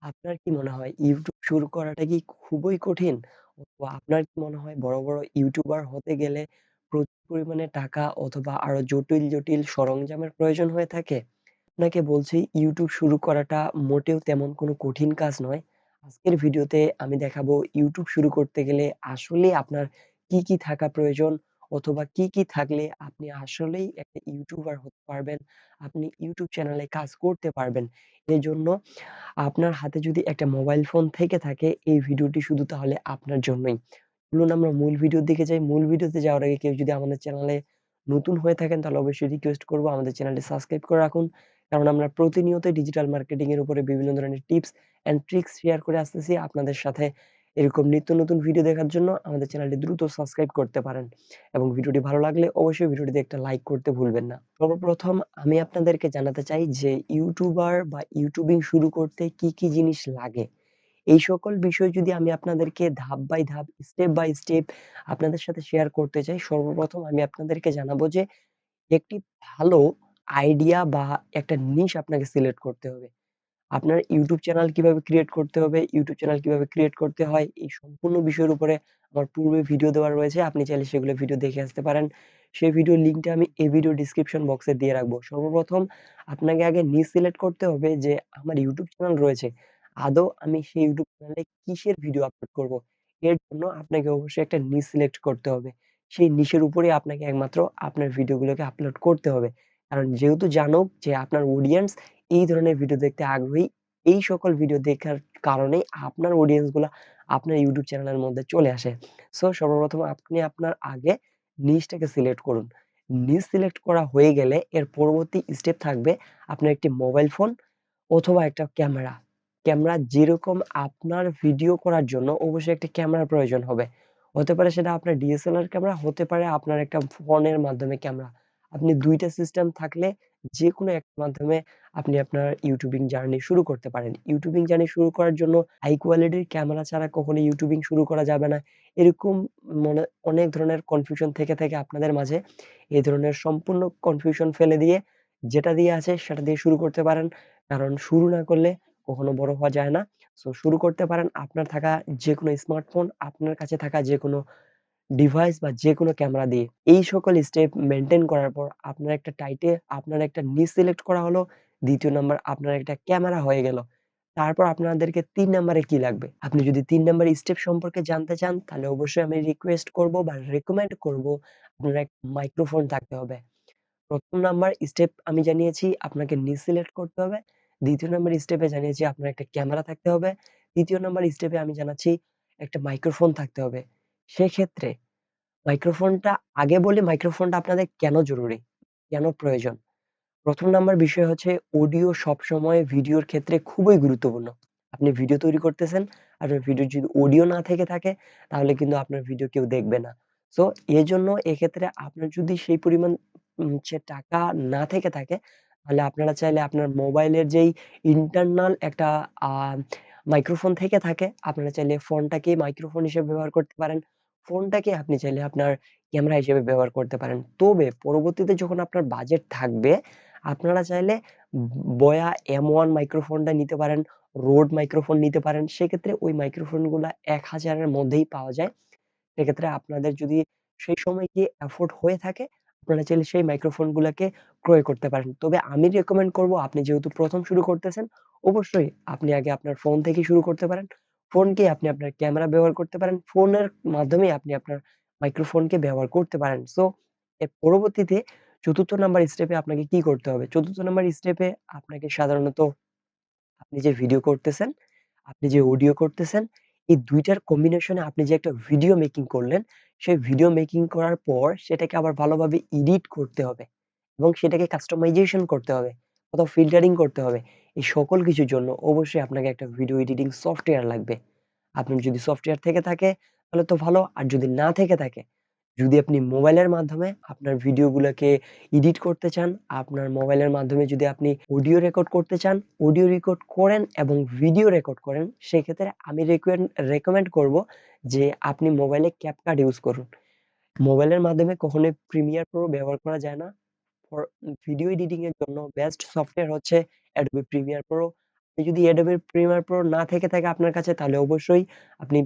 আপনার কি মনে হয় YouTube শুরু করাটা কি খুবই কঠিন? অথবা আপনার কি মনে হয় বড়, বড় ইউটিউবার হতে গেলে প্রচুর পরিমাণে টাকা অথবা আরো জটিল, জটিল সরঞ্জামের প্রয়োজন হয়ে থাকে? আপনাকে বলছি YouTube শুরু করাটা মোটেও তেমন কোনো কঠিন কাজ নয়। আজকের ভিডিওতে আমি দেখাবো YouTube শুরু করতে গেলে আসলেই আপনার কি, কি থাকা প্রয়োজন অথবা কি, কি থাকলে আপনি আসলেই একটা ইউটিউবার হতে পারবেন। আপনি YouTube চ্যানেলে কাজ করতে পারবেন। এজন্য আপনার হাতে যদি একটা মোবাইল ফোন থেকে থাকে এই ভিডিওটি শুধু তাহলে আপনার জন্যই। চলুন আমরা মূল ভিডিওর দিকে যাই। মূল ভিডিওতে যাওয়ার আগে কেউ যদি আমাদের চ্যানেলে নতুন হয়ে থাকেন তাহলে অবশ্যই রিকোয়েস্ট করব আমাদের চ্যানেলটি সাবস্ক্রাইব করে রাখুন। কারণ আমরা প্রতিনিয়ত ডিজিটাল মার্কেটিং এর উপরে বিভিন্ন ধরনের টিপস অ্যান্ড ট্রিকস শেয়ার করে আসতেছি আপনাদের সাথে। এরকম নিত্য নতুন ভিডিও দেখার জন্য আমাদের চ্যানেলটি দ্রুত সাবস্ক্রাইব করতে পারেন। এবং ভিডিওটি ভালো লাগলে অবশ্যই ভিডিওটিতে একটা লাইক করতে ভুলবেন না। সর্বপ্রথম আমি আপনাদেরকে জানাতে চাই যে ইউটিউবার বা ইউটিউবিং শুরু করতে কি, কি জিনিস লাগে? এই সকল বিষয় যদি আমি আপনাদেরকে ধাপ বাই ধাপ, স্টেপ বাই স্টেপ আপনাদের সাথে শেয়ার করতে চাই, সর্বপ্রথম আমি আপনাদেরকে জানাবো যে একটি ভালো আইডিয়া বা একটা নিশ আপনাকে সিলেক্ট করতে হবে। আপনার YouTube চ্যানেল কিভাবে ক্রিয়েট করতে হবে, YouTube চ্যানেল কিভাবে ক্রিয়েট করতে হয়, এই সম্পূর্ণ বিষয়ের উপরে আমার পূর্বে ভিডিও দেওয়া রয়েছে। আপনি চাইলে সেগুলো ভিডিও দেখে আসতে পারেন। সেই ভিডিওর লিঙ্কটা আমি এই ভিডিও ডেসক্রিপশন বক্সে দিয়ে রাখবো। সর্বপ্রথম আপনাকে আগে নিশ সিলেক্ট করতে হবে যে আমার YouTube চ্যানেল রয়েছে। আদৌ আমি সেই YouTube চ্যানেলে কিসের ভিডিও আপলোড করব? এর জন্য আপনাকে অবশ্যই একটা নিশ সিলেক্ট করতে হবে। সেই নিশের উপরেই আপনাকে একমাত্র আপনার ভিডিওগুলোকে আপলোড করতে হবে। কারণ যেহেতু জানুক যে আপনার অডিয়েন্স এই ধরনের ভিডিও দেখতে আগ্রহী। এই সকল ভিডিও দেখার কারণেই আপনার অডিয়েন্স গুলা আপনার YouTube চ্যানেলের মধ্যে চলে আসে। সো সর্বপ্রথম আপনি আপনার আগে নিশটাকে সিলেক্ট করুন। নিশ সিলেক্ট করা হয়ে গেলে এর পরবর্তী স্টেপ থাকবে আপনার একটি মোবাইল ফোন অথবা একটা ক্যামেরা। ক্যামেরা যেরকম আপনার ভিডিও করার জন্য অবশ্যই একটা ক্যামেরার প্রয়োজন হবে। হতে পারে সেটা আপনার DSLR ক্যামেরা, হতে পারে আপনার একটা ফোনের মাধ্যমে ক্যামেরা। আপনি ২ টা সিস্টেম থাকলে যেকোনো একটার মাধ্যমে আপনি আপনার ইউটিউবিং জার্নি শুরু করতে পারেন। ইউটিউবিং জার্নি শুরু করার জন্য হাই কোয়ালিটির ক্যামেরা ছাড়া কখনোই ইউটিউবিং শুরু করা যাবে না। এরকম মনে অনেক ধরনের কনফিউশন থেকে থাকে আপনাদের মাঝে। এই ধরনের সম্পূর্ণ কনফিউশন ফেলে দিয়ে যেটা দিয়ে আছে সেটা দিয়ে শুরু করতে পারেন। কারণ শুরু না করলে কখনো বড় হওয়া যায় না। সো শুরু করতে পারেন আপনার থাকা যেকোনো স্মার্টফোন, আপনার কাছে থাকা যেকোনো ডিভাইস বা যেকোনো ক্যামেরা দিয়ে। এই সকল স্টেপ মেইনটেইন করার পর আপনার একটা নিচ সিলেক্ট করা হলো। ২য় নাম্বার আপনার একটা ক্যামেরা হয়ে গেল। তারপর আপনাদেরকে ৩ নাম্বারে কি লাগবে? আপনি যদি ৩ নাম্বার স্টেপ সম্পর্কে জানতে চান তাহলে অবশ্যই আমি রিকোয়েস্ট করব বা রেকমেন্ড করব আপনার একটা মাইক্রোফোন থাকতে হবে। ১ম নাম্বার স্টেপ আমি জানিয়েছি আপনাকে নিচ সিলেক্ট করতে হবে। ২য় নাম্বার স্টেপে জানিয়েছি আপনার একটা ক্যামেরা থাকতে হবে। ৩য় নাম্বার স্টেপে আমি জানাচ্ছি একটা মাইক্রোফোন থাকতে হবে। সেক্ষেত্রে মাইক্রোফোনটা আগে বলি মাইক্রোফোনটা আপনাদের কেন জরুরি? কেন প্রয়োজন? ১ম নাম্বার বিষয় হচ্ছে অডিও সবসময় ভিডিওর ক্ষেত্রে খুবই গুরুত্বপূর্ণ। আপনি ভিডিও তৈরি করতেছেন, আপনার ভিডিওর যদি অডিও না থেকে থাকে তাহলে কিন্তু আপনার ভিডিও কেউ দেখবে না। সো এজন্য এক্ষেত্রে আপনার যদি সেই পরিমাণ হচ্ছে টাকা না থেকে থাকে তাহলে আপনারা চাইলে আপনার মোবাইলের যেই ইন্টারনাল একটা আ মাইক্রোফোন থেকে থাকে, আপনারা চাইলে ফোনটাকেই মাইক্রোফোন হিসেবে ব্যবহার করতে পারেন। ফোনটাকে আপনি চাইলে আপনার ক্যামেরা হিসেবে ব্যবহার করতে পারেন। তবে পরবর্তীতে যখন আপনার বাজেট থাকবে, আপনারা চাইলে বয়া M1 মাইক্রোফোনটা নিতে পারেন, রোড মাইক্রোফোন নিতে পারেন। সেক্ষেত্রে ওই মাইক্রোফোনগুলা ১,০০০ এর মধ্যেই পাওয়া যায়। সেক্ষেত্রে আপনাদের যদি সেই সময় গিয়ে এফোর্ড হয়ে থাকে, আপনারা চাইলে সেই মাইক্রোফোন গুলাকে ক্রয় করতে পারেন। তবে আমি রিকমেন্ড করব আপনি যেহেতু ১ম শুরু করতেছেন, অবশ্যই আপনি আগে আপনার ফোন থেকে শুরু করতে পারেন। ফোনকে আপনি আপনার ক্যামেরা ব্যবহার করতে পারেন। ফোনের মাধ্যমেই আপনি আপনার মাইক্রোফোনকে ব্যবহার করতে পারেন। সো এর পরবর্তীতে ৪র্থ নাম্বার স্টেপে আপনাকে কি করতে হবে? ৪র্থ নাম্বার স্টেপে আপনাকে সাধারণত আপনি যে ভিডিও করতেছেন, আপনি যে অডিও করতেছেন, এই ২ টার কম্বিনেশন এ আপনি যে একটা ভিডিও মেকিং করলেন, সেই ভিডিও মেকিং করার পর সেটাকে আবার ভালোভাবে এডিট করতে হবে এবং সেটাকে কাস্টমাইজেশন করতে হবে। কোথাও ফিল্টারিং করতে হবে। এই সকল কিছুর জন্য অবশ্যই আপনাকে একটা ভিডিও এডিটিং সফটওয়্যার লাগবে। আপনার যদি সফটওয়্যার থেকে থাকে তাহলে তো ভালো। আর যদি না থেকে থাকে, যদি আপনি মোবাইলের মাধ্যমে আপনার ভিডিওগুলাকে এডিট করতে চান, আপনার মোবাইলের মাধ্যমে যদি আপনি অডিও রেকর্ড করতে চান, অডিও রেকর্ড করেন এবং ভিডিও রেকর্ড করেন, সেক্ষেত্রে আমি রেকমেন্ড করব যে আপনি মোবাইলে CapCut ইউজ করুন। মোবাইলের মাধ্যমে কখনোই Premiere Pro ব্যবহার করা যায় না। ফর ভিডিও এডিটিং এর জন্য বেস্ট সফটওয়্যার হচ্ছে Adobe Premiere Pro। যদি Adobe Premiere Pro না থেকে থাকে আপনার কাছে তাহলে অবশ্যই আপনি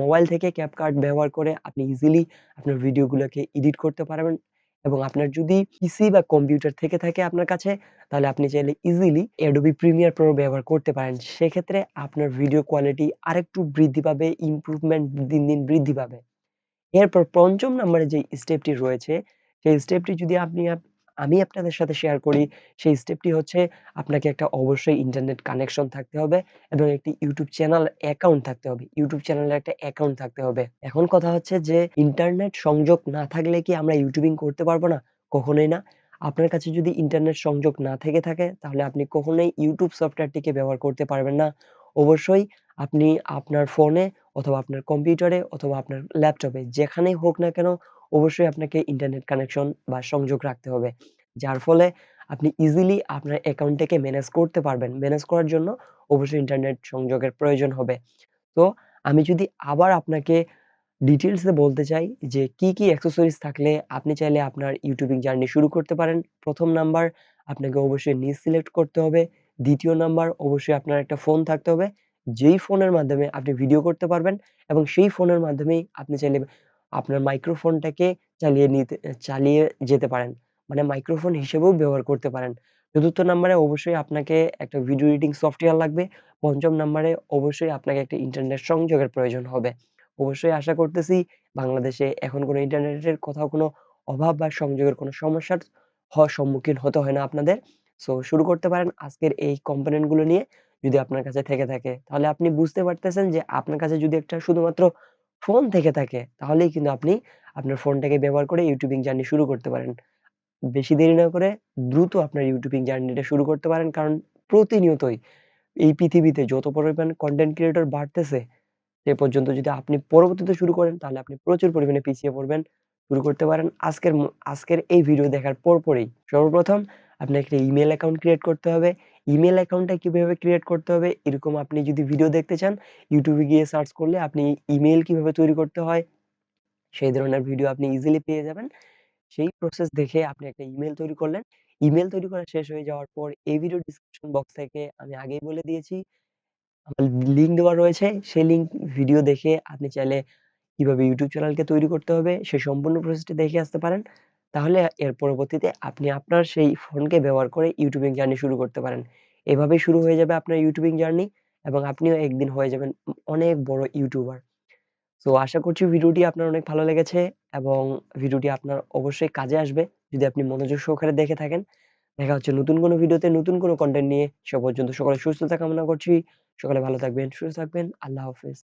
মোবাইল থেকে CapCut ব্যবহার করে আপনি ইজিলি আপনার ভিডিওগুলোকে এডিট করতে পারবেন এবং আপনার যদি পিসি বা কম্পিউটার থেকে থাকে আপনার কাছে তাহলে আপনি চাইলে ইজিলি Adobe Premiere Pro ব্যবহার করতে পারেন। সেক্ষেত্রে আপনার ভিডিও কোয়ালিটি আরেকটু বৃদ্ধি পাবে, ইমপ্রুভমেন্ট দিন, দিন বৃদ্ধি পাবে। এরপর ৫ম নম্বরে যে স্টেপটি রয়েছে, সেই স্টেপটি যদি আমি আপনাদের সাথে শেয়ার করি, সেই স্টেপটি হচ্ছে আপনাকে একটা অবশ্যই ইন্টারনেট কানেকশন থাকতে হবে এবং একটি YouTube চ্যানেল অ্যাকাউন্ট থাকতে হবে। YouTube চ্যানেলের একটা অ্যাকাউন্ট থাকতে হবে। এখন কথা হচ্ছে যে ইন্টারনেট সংযোগ না থাকলে কি আমরা ইউটিউবিং করতে পারবো না? কখনোই না। আপনার কাছে যদি ইন্টারনেট সংযোগ না থেকে থাকে তাহলে আপনি কখনোই YouTube সফটওয়্যারটিকে ব্যবহার করতে পারবেন না। অবশ্যই আপনি আপনার ফোনে অথবা আপনার কম্পিউটারে অথবা আপনার ল্যাপটপে যেখানেই হোক না কেন অবশ্যই আপনাকে ইন্টারনেট কানেকশন বা সংযোগ রাখতে হবে। যার ফলে আপনি ইজিলি আপনার অ্যাকাউন্টটাকে ম্যানেজ করতে পারবেন। ম্যানেজ করার জন্য অবশ্যই ইন্টারনেট সংযোগের প্রয়োজন হবে। তো আমি যদি আবার আপনাকে ডিটেইলস এ বলতে চাই যে কি অ্যাক্সেসরিজ থাকলে আপনি চাইলে আপনার ইউটিউবিং জার্নি শুরু করতে পারেন। ১ম নাম্বার আপনাকে অবশ্যই নিচ সিলেক্ট করতে হবে। ২য় নাম্বার অবশ্যই আপনার একটা ফোন থাকতে হবে। যেই ফোনের মাধ্যমে আপনি ভিডিও করতে পারবেন এবং সেই ফোনের মাধ্যমেই আপনি চাইলে আপনার মাইক্রোফোনটাকে চালিয়ে যেতে পারেন। মানে মাইক্রোফোন হিসেবেও ব্যবহার করতে পারেন। ৪র্থ নাম্বারে অবশ্যই আপনাকে একটা ভিডিও এডিটিং সফটওয়্যার লাগবে। ৫ম নাম্বারে অবশ্যই আপনাকে একটা ইন্টারনেট সংযোগের প্রয়োজন হবে। অবশ্যই আশা করতেছি বাংলাদেশে এখন কোনো ইন্টারনেটের কোথাও কোনো অভাব বা সংযোগের কোনো সমস্যার হওয়ার সম্মুখীন হতে হয় না আপনাদের। সো শুরু করতে পারেন আজকের এই কম্পোনেন্ট গুলো নিয়ে যদি আপনার কাছে থেকে থাকে। তাহলে আপনি বুঝতে পারতেছেন যে আপনার কাছে যদি একটা শুধুমাত্র ফোন থেকে থাকে তাহলেই কিন্তু আপনি আপনার ফোনটাকে ব্যবহার করে ইউটিউবিং জার্নি শুরু করতে পারেন। বেশি দেরি না করে দ্রুত আপনার ইউটিউবিং জার্নিটা শুরু করতে পারেন। কারণ প্রতিনিয়তই এই পৃথিবীতে যত পরিমাণ কনটেন্ট ক্রিয়েটর বাড়তেছে সে পর্যন্ত যদি আপনি পরবর্তীতে শুরু করেন তাহলে আপনি প্রচুর পরিমাণে পিছিয়ে পড়বেন। শুরু করতে পারেন আজকের এই ভিডিও দেখার পরপরই। সর্বপ্রথম আপনার একটা ইমেইল অ্যাকাউন্ট ক্রিয়েট করতে হবে। ইমেইল অ্যাকাউন্টটা কিভাবে ক্রিয়েট করতে হবে এরকম আপনি যদি ভিডিও দেখতে চান YouTube এ গিয়ে সার্চ করলে আপনি ইমেইল কিভাবে তৈরি করতে হয় সেই ধরনের ভিডিও আপনি ইজিলি পেয়ে যাবেন। সেই প্রসেস দেখে আপনি একটা ইমেইল তৈরি করলেন। ইমেইল তৈরি করা শেষ হয়ে যাওয়ার পর এই ভিডিও ডেসক্রিপশন বক্স থেকে আমি আগেই বলে দিয়েছি আমার লিঙ্ক দেওয়া রয়েছে। সেই ভিডিও দেখে আপনি চাইলে কিভাবে YouTube চ্যানেলকে তৈরি করতে হবে সেই সম্পূর্ণ প্রসেসটি দেখে আসতে পারেন। তাহলে এর পরবর্তীতে আপনি আপনার সেই ফোনকে ব্যবহার করে ইউটিউবিং জার্নি শুরু করতে পারেন। এভাবেই শুরু হয়ে যাবে আপনার ইউটিউবিং জার্নি এবং আপনিও একদিন হয়ে যাবেন অনেক বড় ইউটিউবার। সো আশা করছি ভিডিওটি আপনার অনেক ভালো লেগেছে এবং ভিডিওটি আপনার অবশ্যই কাজে আসবে যদি আপনি মনোযোগ সহকারে দেখে থাকেন। দেখা হচ্ছে নতুন কোনো ভিডিওতে নতুন কোনো কনটেন্ট নিয়ে। সে পর্যন্ত সকলের সুস্থতা কামনা করছি। সকলে ভালো থাকবেন, সুস্থ থাকবেন। আল্লাহ হাফেজ।